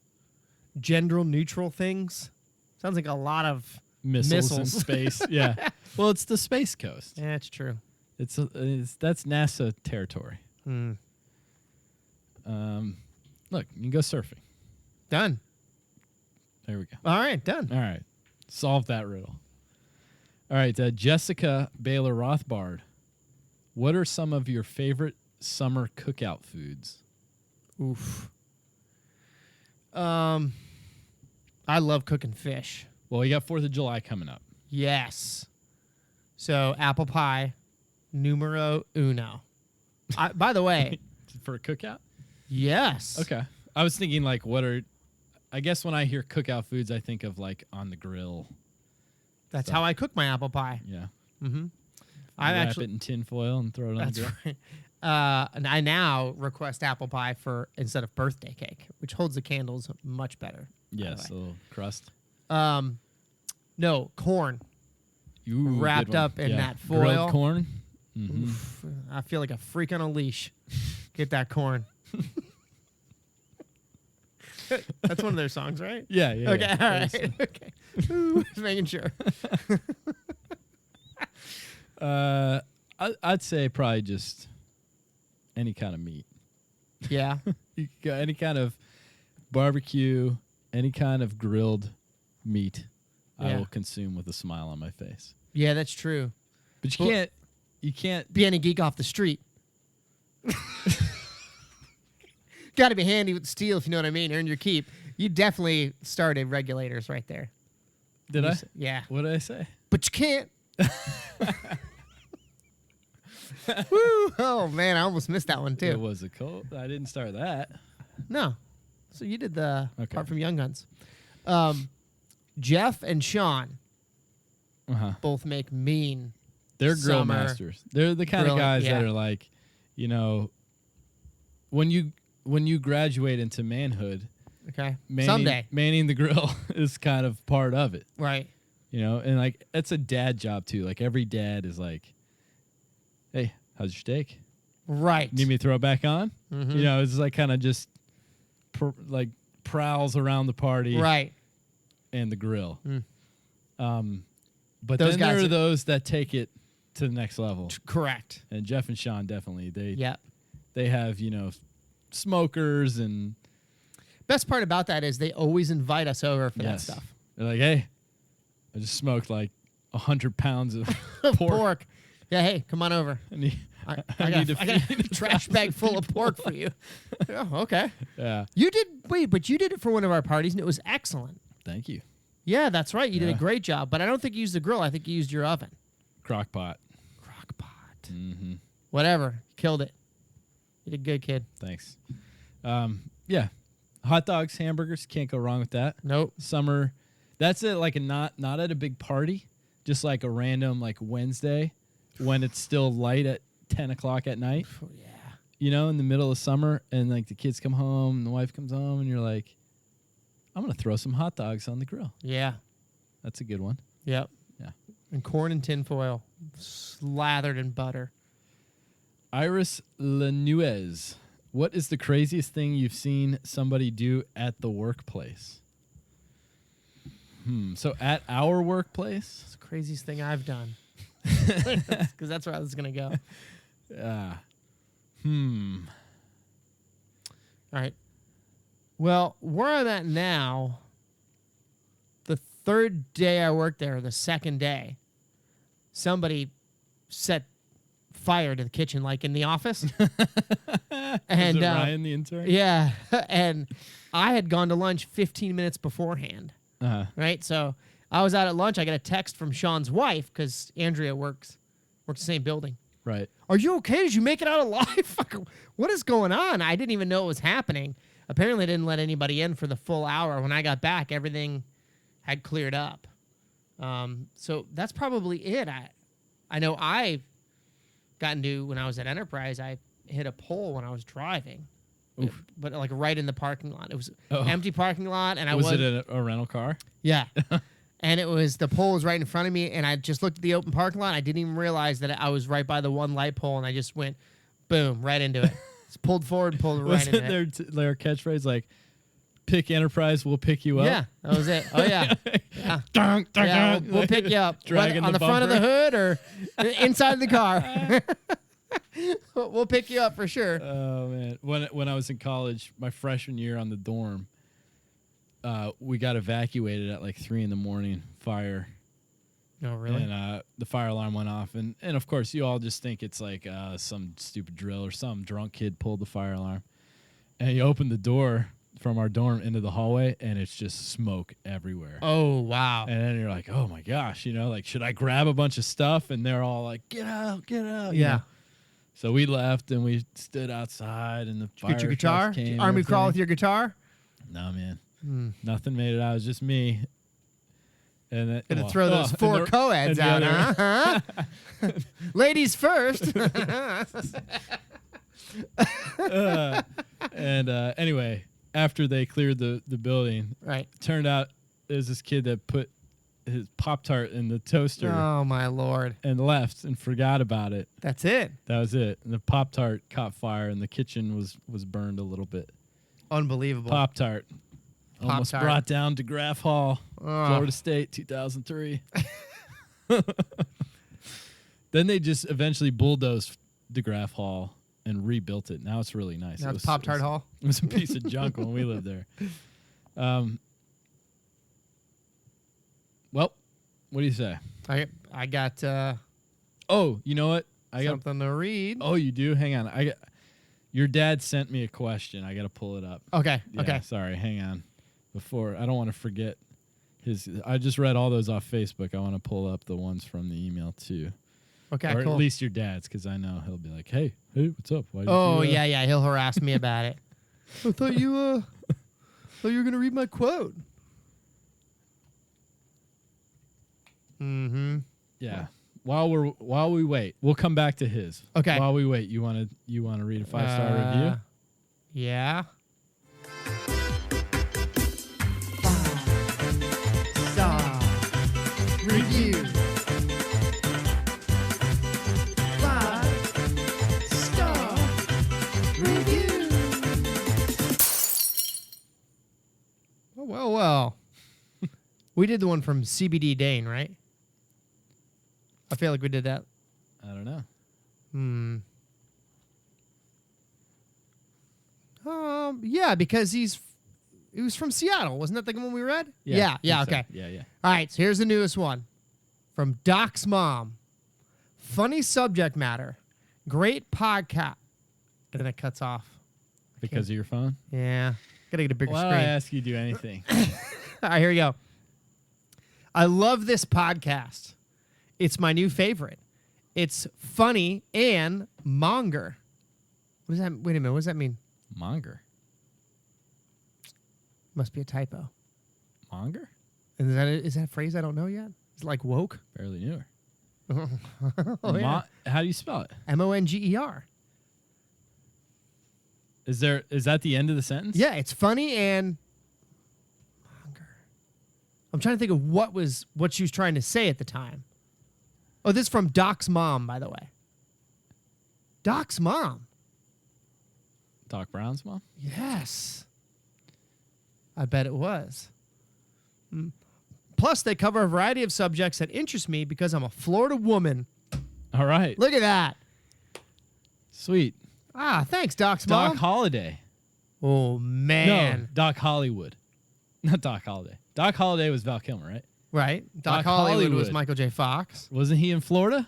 gender neutral things? Sounds like a lot of Missiles in missiles. space. Yeah. Well, it's the Space Coast. Yeah, that's true. That's NASA territory. Hmm. Look, you can go surfing. Done. There we go. All right, done. All right. Solve that riddle. All right, Jessica Baylor Rothbard. What are some of your favorite summer cookout foods? Oof. I love cooking fish. Well, you got 4th of July coming up. Yes. So apple pie, numero uno. By the way, For a cookout? yes. Okay. I was thinking, like, I guess when I hear cookout foods, I think of, like, on the grill. That's So- how I cook my apple pie. Yeah. Mm-hmm. I I wrap actually. it in tin foil and throw it on the That's grill. right. And I now request apple pie for instead of birthday cake, which holds the candles much better. Yes, a way. little crust. No, corn. Ooh, good Wrapped one. up in that foil. Grilled corn. Mhm. Oof, I feel like a freak on a leash. Get that corn. That's one of their songs, right? Yeah, yeah. Okay, yeah. all right. Okay. Ooh, just making sure. I'd say probably just any kind of meat. Yeah. You got any kind of barbecue, any kind of grilled meat, I Yeah. will consume with a smile on my face. Yeah, that's true. But Well- you can't. Be any geek off the street. Got to be handy with steel, if you know what I mean. Earn your keep. You definitely started regulators right there. Did I? Yeah. What did I say? But you can't. Woo! Oh man, I almost missed that one It too. was a cult. I didn't start that. No, so you did the Okay. part from Young Guns. Jeff and Sean Uh-huh. both make mean. They're grill Summer masters. They're the kind of grilling, guys that yeah. are like, when you graduate into manhood, Okay. manning, manning the grill is kind of part of it. Right. You know, and like it's a dad job too. Like every dad is like, "Hey, how's your steak? Right. Need me to throw it back on?" Mhm. You know, it's like kind of just like prowls around the party, Right. and the grill. Mm. But Those then guys there are are- those that take it to the next level. Correct. And Jeff and Sean definitely Yeah. they have smokers and Best part about that is they always invite us over for that stuff. They're like, "Hey, I just smoked like 100 pounds of pork. Yeah. Hey, come on over. I need, I need got a trash bag full of pork for you. Oh, okay. Yeah, You did but you did it for one of our parties and it was excellent. thank you. Yeah, that's right. You did a Yeah. great job. But I don't think you used the grill. I think you used your oven. Crock pot. Crock pot. Mm-hmm. Whatever. Killed it. You did good, kid. Thanks. Yeah, hot dogs, hamburgers, can't go wrong with that. Nope. Summer, that's it. Like not at a big party, just like a random like Wednesday when it's still light at 10 o'clock at night. Oh, yeah. In the middle of summer, and like the kids come home and the wife comes home, and you're like, I'm gonna throw some hot dogs on the grill. Yeah. That's a good one. Yep. Yeah. And corn and tinfoil slathered in butter. Iris Lanuez, what is the craziest thing you've seen somebody do at the workplace? So at our workplace? It's the craziest thing I've done. Because that's where I was going to go. All right. Well, where I'm at now, the third day I worked there, the second day, somebody set fire to the kitchen, like in the office. And Is it Ryan, the intern? yeah, and I had gone to lunch 15 minutes beforehand. Uh-huh. Right, so I was out at lunch. I got a text from Sean's wife because Andrea works the same building. Right. Are you okay? Did you make it out alive? What is going on? I didn't even know it was happening. Apparently, they didn't let anybody in for the full hour. When I got back, everything had cleared up. So that's probably it. I know I got into, when I was at Enterprise, I hit a pole when I was driving. Oof. But like right in the parking lot. It was Oh. empty parking lot, and Was it a rental car? yeah. And the pole was right in front of me, and I just looked at the open parking lot. I didn't even realize that I was right by the one light pole, and I just went, boom, right into it. Just pulled forward, pulled Was right it into it. their catchprise like, "Pick Enterprise, we'll pick you up"? Yeah, that was it. Oh, yeah. Yeah, Dun, dun, yeah dun. we'll pick you up. Dragging On the the front of the bumper. hood or inside the car. We'll pick you up for sure. Oh man, when I was in college, my freshman year on the dorm, we got evacuated at like 3 a.m. Fire. No, really? And the fire alarm went off, and of course you all just think it's like some stupid drill or some drunk kid pulled the fire alarm, and he opened the door from our dorm into the hallway, and it's just smoke everywhere. Oh, wow. And then you're like, oh my gosh, like, should I grab a bunch of stuff? And they're all like, get out, you Yeah. know? So we left and we stood outside, and the fire Get your guitar? trucks came. Army and crawl with everything. your guitar? No, man. Nothing made it out. It was just me. And then, Gonna throw those four co-eds out, huh? Ladies first. And anyway, after they cleared the building, Right. it turned out there's this kid that put his Pop-Tart in the toaster Oh, my Lord. and left and forgot about it. That's it. That was it. And the Pop-Tart caught fire, and the kitchen was burned a little bit. Unbelievable. Pop-Tart. Almost Pop-Tart. brought down DeGraff Hall, Ugh. Florida State, 2003. Then they just eventually bulldozed DeGraff Hall and rebuilt it. Now it's really nice. Now It it's was- Pop-Tart it was- Hall? It was a piece of junk when we lived there. Well, what do you say? I got Oh, you know what? I got. something to read. Oh, you do? Hang on. Your dad sent me a question. I got to pull it up. Okay. Yeah, Okay. Sorry. Hang on. I don't want to forget I just read all those off Facebook. I want to pull up the ones from the email too. Okay. Or Cool. at least your dad's, because I know he'll be like, hey, what's up? Why did Oh you do that?" yeah. He'll harass me about it. I thought you were gonna read my quote. Mm-hmm. Yeah. While we wait, we'll come back to his. Okay. While we wait, you want to read a 5-star review? Yeah. review. 5-star review. Well. We did the one from CBD Dane, right? I feel like we did that. I don't know. Yeah, because he was from Seattle. Wasn't that the one we read? Yeah, think so. okay. Yeah. All right, so here's the newest one from Doc's mom. Funny subject matter. Great podcast. And then it cuts off. Because of your phone? Yeah. Gotta get a bigger Why screen. don't I ask you to do anything? All right, here we go. I love this podcast. It's my new favorite. It's funny and monger. What does that? Wait a minute. What does that mean? Monger. Must be a typo. Monger? And is that a phrase I don't know yet? Is it like woke? Barely knew her. Oh, yeah. How do you spell it? Monger. Is that the end of the sentence? Yeah, it's funny and monger. I'm trying to think of what she was trying to say at the time. Oh, this is from Doc's mom, by the way. Doc's mom. Doc Brown's mom? Yes. I bet it was. Plus, they cover a variety of subjects that interest me because I'm a Florida woman. All right. Look at that. Sweet. Ah, thanks, Doc's mom. Doc Holliday. Oh, man. No, Doc Hollywood. Not Doc Holliday. Doc Holliday was Val Kilmer, right? Right. Doc Doc Hollywood was Hollywood. Michael J. Fox. Wasn't he in Florida?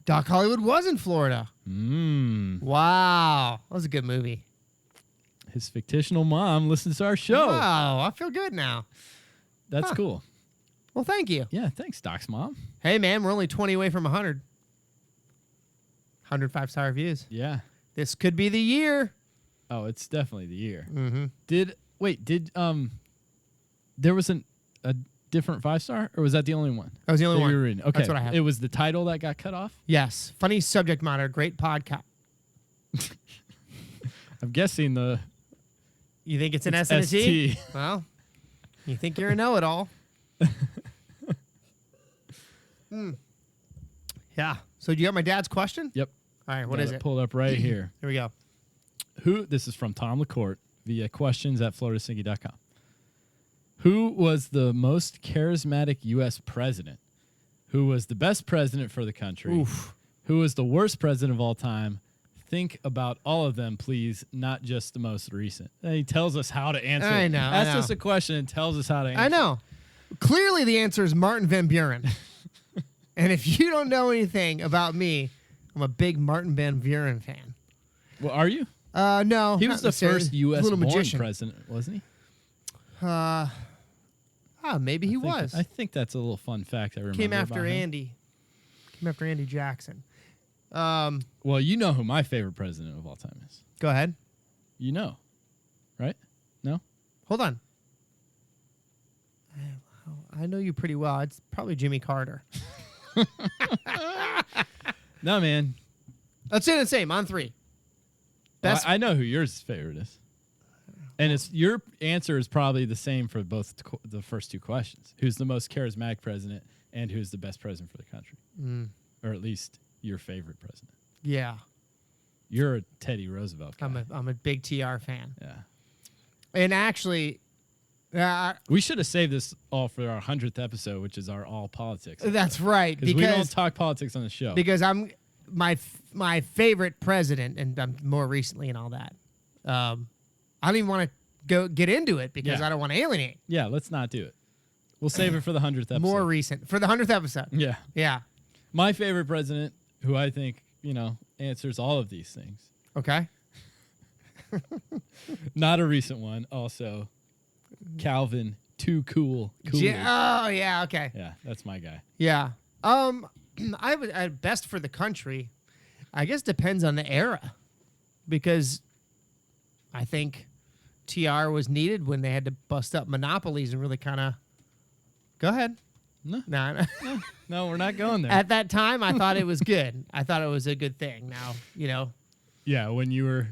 Doc Hollywood was in Florida. Wow. That was a good movie. His fictional mom listens to our show. Wow. I feel good now. That's cool. Well, thank you. Yeah, thanks, Doc's mom. Hey, man, we're only 20 away from 100. 100 5-star reviews. Yeah. This could be the year. Oh, it's definitely the year. Mm-hmm. Did there was a different 5-star, or was that the only one? That was the only that one. you were reading? Okay. That's what I have. It was the title that got cut off? Yes. Funny subject matter. Great podcast. I'm guessing You think it's an It's S and a T? ST. Well, you think you're a know-it-all. Yeah. So do you got my dad's question? Yep. All right. What Got is it? Pulled up right here. Here we go. This is from Tom LaCourte via questions@floridasinky.com. Who was the most charismatic U.S. president? Who was the best president for the country? Oof. Who was the worst president of all time? Think about all of them, please, not just the most recent. And he tells us how to answer. I know, I Asks know. us a question and tells us how to answer. I know. Clearly, the answer is Martin Van Buren. And if you don't know anything about me, I'm a big Martin Van Buren fan. Well, are you? No. He not was the necessarily. first He's a U.S. little born magician. president, wasn't he? Maybe he was. I think that's a little fun fact I remember. Came after about him. Andy. Came after Andy Jackson. Well, you know who my favorite president of all time is. Go ahead. You know, right? No? Hold on. I know you pretty well. It's probably Jimmy Carter. No, man. Let's say the same on 3. Best. I know who yours favorite is. And your answer is probably the same for both the first two questions. Who's the most charismatic president and who's the best president for the country? Or at least your favorite president. Yeah. You're a Teddy Roosevelt guy. I'm a big TR fan. Yeah. And actually, We should have saved this all for our 100th episode, which is our all politics. that's right. Because we don't talk politics on the show. Because I'm my favorite president, and more recently and all that. I don't even want to get into it because Yeah. I don't want to alienate. Yeah, let's not do it. We'll save it for the 100th episode. More recent for the 100th episode. Yeah. Yeah. My favorite president, who I think, answers all of these things. Okay. Not a recent one. Also, Calvin, too cool. Yeah. Oh yeah. Okay. Yeah, that's my guy. Yeah. I would at best for the country. I guess depends on the era, because I think TR was needed when they had to bust up monopolies and really kind of. Go ahead. No. No. No, we're not going there. At that time, I thought it was good. I thought it was a good thing. Now, yeah, when you were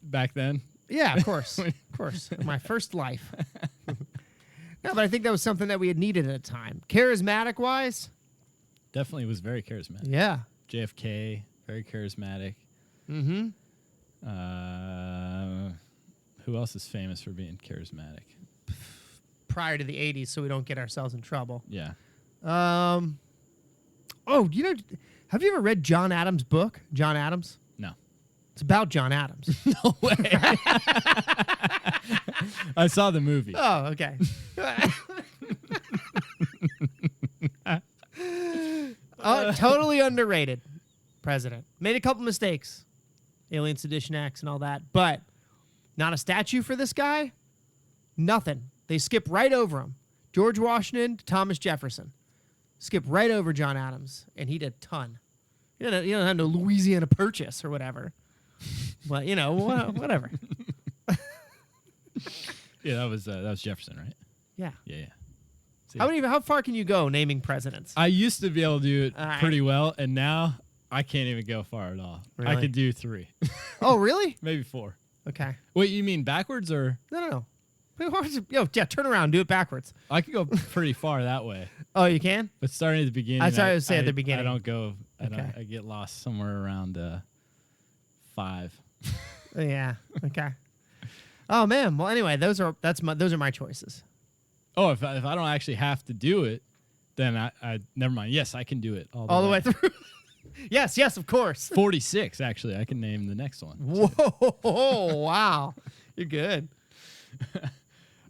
back then. Yeah, of course. Of course. My first life. No, but I think that was something that we had needed at the time. Charismatic wise, Definitely was very charismatic. yeah. JFK, very charismatic. Mm-hmm. Who else is famous for being charismatic? Prior to the 80s, so we don't get ourselves in trouble. Yeah. Oh, have you ever read John Adams' book, John Adams? No. It's about John Adams. No way. I saw the movie. Oh, okay. Totally underrated president. Made a couple mistakes. Alien Sedition Acts and all that. But not a statue for this guy? Nothing. They skip right over him. George Washington to Thomas Jefferson. Skip right over John Adams. And he did a ton. You don't have no Louisiana Purchase or whatever. But, whatever. Yeah, that was Jefferson, right? Yeah. Yeah. See, How far can you go naming presidents? I used to be able to do it All right. pretty well, and now I can't even go far at all. I Really? could do 3, Oh, really? maybe 4. Okay. Wait, you mean backwards or? No. Yeah, turn around. Do it backwards. I could go pretty far that way, Oh, you can? but starting at the beginning. I started to say at the beginning. I don't go. Okay. I get lost somewhere around 5. Yeah. Okay. Oh man. Well, anyway, those are my choices. Oh, if I don't actually have to do it, then I never mind. Yes, I can do it All the way through. Yes, of course. 46, actually. I can name the next one. Whoa! Wow, you're good.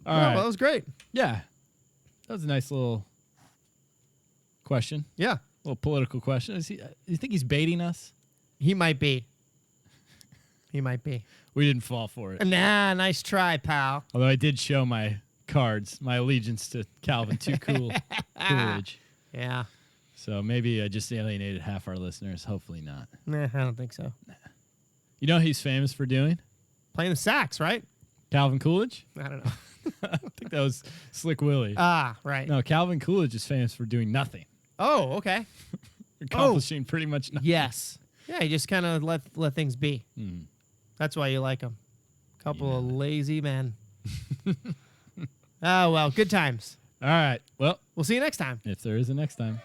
All right. Well, that was great. Yeah. That was a nice little question. Yeah, Little political question. You think he's baiting us? he might be. He might be. We didn't fall for it. Nah, nice try, pal. Although I did show my cards, my allegiance to Calvin Coolidge. Yeah. So maybe I just alienated half our listeners. Hopefully not. Nah, I don't think so. You know what he's famous for doing? Playing the sax, right? Calvin Coolidge? I don't know. I think that was Slick Willie. Ah, right. No, Calvin Coolidge is famous for doing nothing. Oh, okay. Accomplishing pretty much nothing. Yes. Yeah, you just kind of let things be. Mm. That's why you like them. Couple of lazy men. Oh, well, good times. All right. Well, We'll see you next time. if there is a next time.